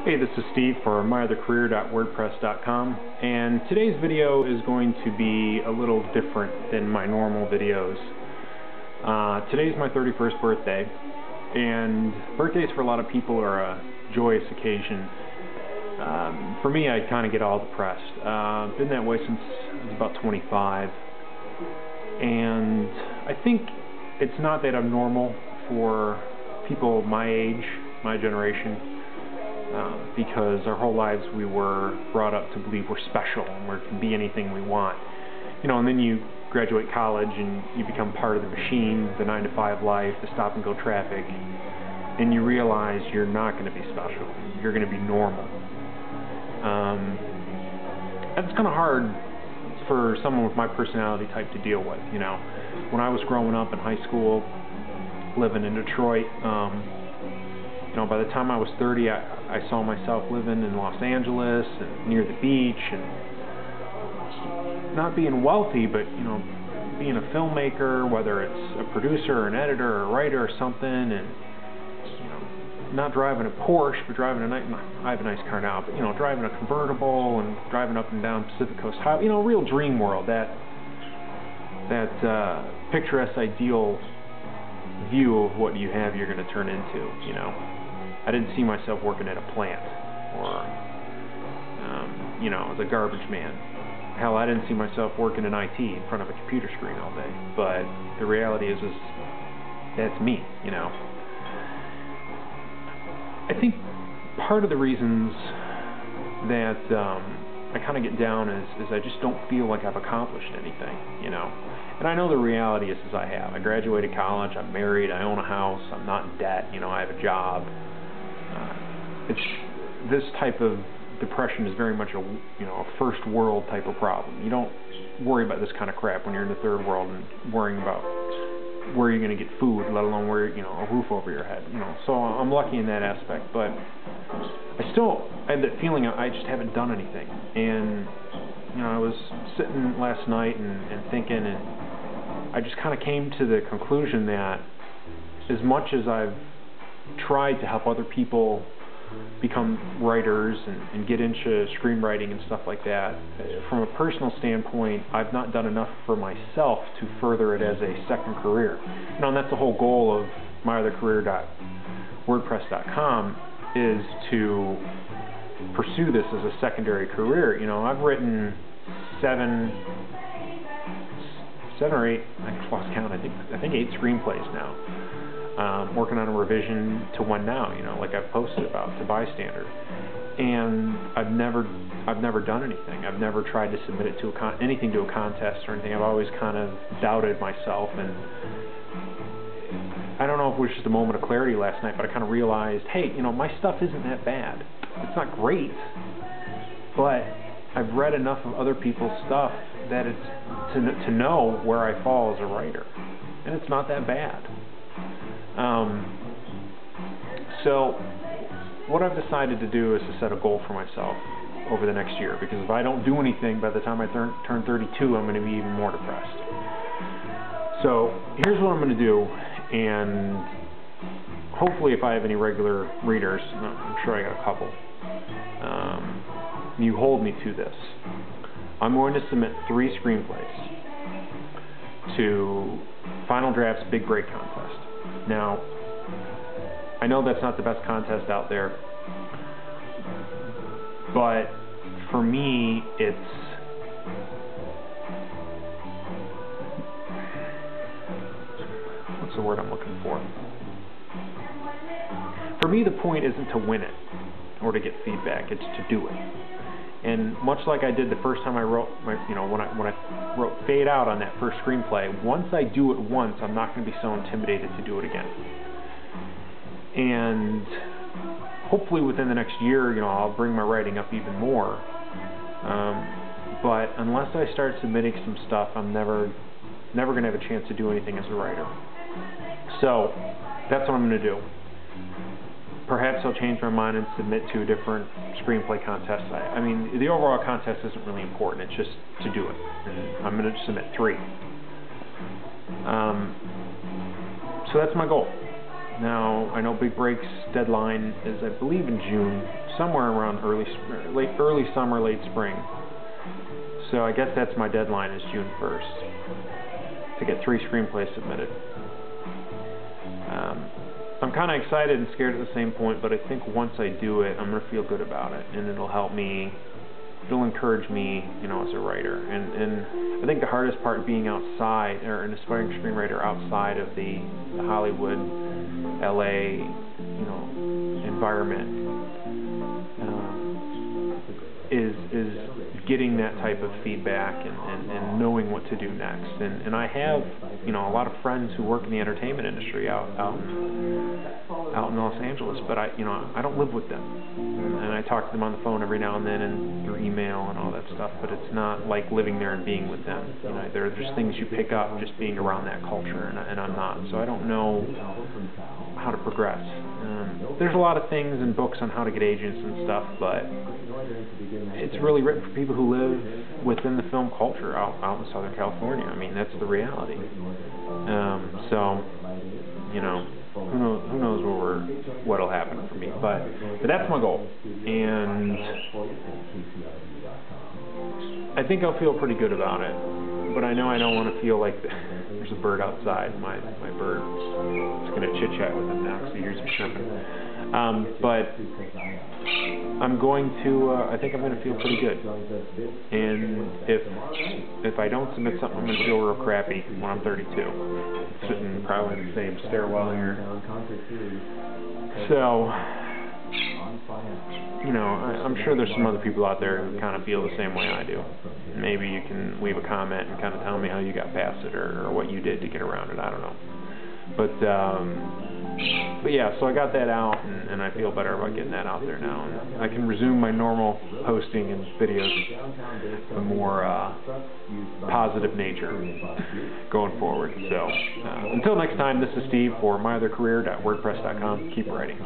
Hey, this is Steve for myothercareer.wordpress.com, and today's video is going to be a little different than my normal videos. Today's my 31st birthday, and birthdays for a lot of people are a joyous occasion. For me, I kind of get all depressed. Been that way since I was about 25, and I think it's not that abnormal for people my age, my generation. Because our whole lives we were brought up to believe we're special and we can be anything we want. You know, and then you graduate college and you become part of the machine, the 9-to-5 life, the stop-and-go traffic, and you realize you're not going to be special. You're going to be normal. That's kind of hard for someone with my personality type to deal with, you know. When I was growing up in high school, living in Detroit, you know, by the time I was 30, I saw myself living in Los Angeles and near the beach and not being wealthy, but, you know, being a filmmaker, whether it's a producer or an editor or a writer or something, and, you know, not driving a Porsche, but driving I have a nice car now, but, you know, driving a convertible and driving up and down Pacific Coast Highway, you know, real dream world, that picturesque ideal view of what you have you're going to turn into, you know. I didn't see myself working at a plant or, you know, as a garbage man. Hell, I didn't see myself working in IT in front of a computer screen all day. But the reality is that's me, you know. I think part of the reasons that I kind of get down is I just don't feel like I've accomplished anything, you know. And I know the reality is I have. I graduated college, I'm married, I own a house, I'm not in debt, you know, I have a job. This type of depression is very much a first world type of problem. You don't worry about this kind of crap when you're in the third world and worrying about where you're going to get food, let alone where, you know, a roof over your head. You know, so I'm lucky in that aspect, but I have that feeling I just haven't done anything. And you know, I was sitting last night and thinking, and I just kind of came to the conclusion that as much as I've tried to help other people become writers and get into screenwriting and stuff like that, from a personal standpoint, I've not done enough for myself to further it as a second career. You know, and that's the whole goal of myothercareer.wordpress.com, is to pursue this as a secondary career. You know, I've written seven or eight, I've lost count, I think 8 screenplays now. Working on a revision to one now, you know, like I've posted about, to Bystander, and I've never done anything. I've never tried to submit it to anything to a contest or anything. I've always kind of doubted myself, and I don't know if it was just a moment of clarity last night, but I kind of realized, hey, you know, my stuff isn't that bad. It's not great, but I've read enough of other people's stuff that it's to know where I fall as a writer, and it's not that bad. So what I've decided to do is to set a goal for myself over the next year, because if I don't do anything by the time I turn 32, I'm going to be even more depressed. So here's what I'm going to do, and hopefully if I have any regular readers, I'm sure I got a couple, you hold me to this. I'm going to submit 3 screenplays to Final Draft's Big Break Contest. Now, I know that's not the best contest out there, but for me, it's what's the word I'm looking for? For me, the point isn't to win it or to get feedback; it's to do it. And much like I did the first time I wrote when I wrote Fade Out on that first screenplay, once I do it once, I'm not going to be so intimidated to do it again. And hopefully within the next year, you know, I'll bring my writing up even more. But unless I start submitting some stuff, I'm never going to have a chance to do anything as a writer. So that's what I'm going to do. Perhaps I'll change my mind and submit to a different screenplay contest. I mean, the overall contest isn't really important. It's just to do it. And I'm going to submit 3. So that's my goal. Now, I know Big Break's deadline is, I believe, in June, somewhere around early summer, late spring. So I guess that's my deadline, is June 1st, to get 3 screenplays submitted. I'm kind of excited and scared at the same point, but I think once I do it, I'm going to feel good about it, and it'll help me, it'll encourage me, you know, as a writer. And I think the hardest part being outside, or an aspiring screenwriter outside of the Hollywood, LA, you know, environment, is getting that type of feedback and knowing what to do next. And I have, you know, a lot of friends who work in the entertainment industry out in Los Angeles, but I don't live with them, and I talk to them on the phone every now and then and through email and all that stuff, but it's not like living there and being with them. You know, there are just things you pick up just being around that culture, and I'm not, so I don't know how to progress. There's a lot of things and books on how to get agents and stuff, but it's really written for people who live within the film culture out in Southern California. I mean, that's the reality. So, you know, who knows what'll happen for me, but that's my goal, and I think I'll feel pretty good about it. But I know I don't want to feel like there's a bird outside. My bird is going to chit-chat with him now because he hears him chirping. But I'm going to, I think I'm going to feel pretty good. And if I don't submit something, I'm going to feel real crappy when I'm 32. Sitting probably in the same stairwell here. So, you know, I'm sure there's some other people out there who kind of feel the same way I do. Maybe you can leave a comment and kind of tell me how you got past it, or what you did to get around it. I don't know. But yeah, so I got that out, and I feel better about getting that out there now. And I can resume my normal posting and videos of a more positive nature going forward. So until next time, this is Steve for myothercareer.wordpress.com. Keep writing.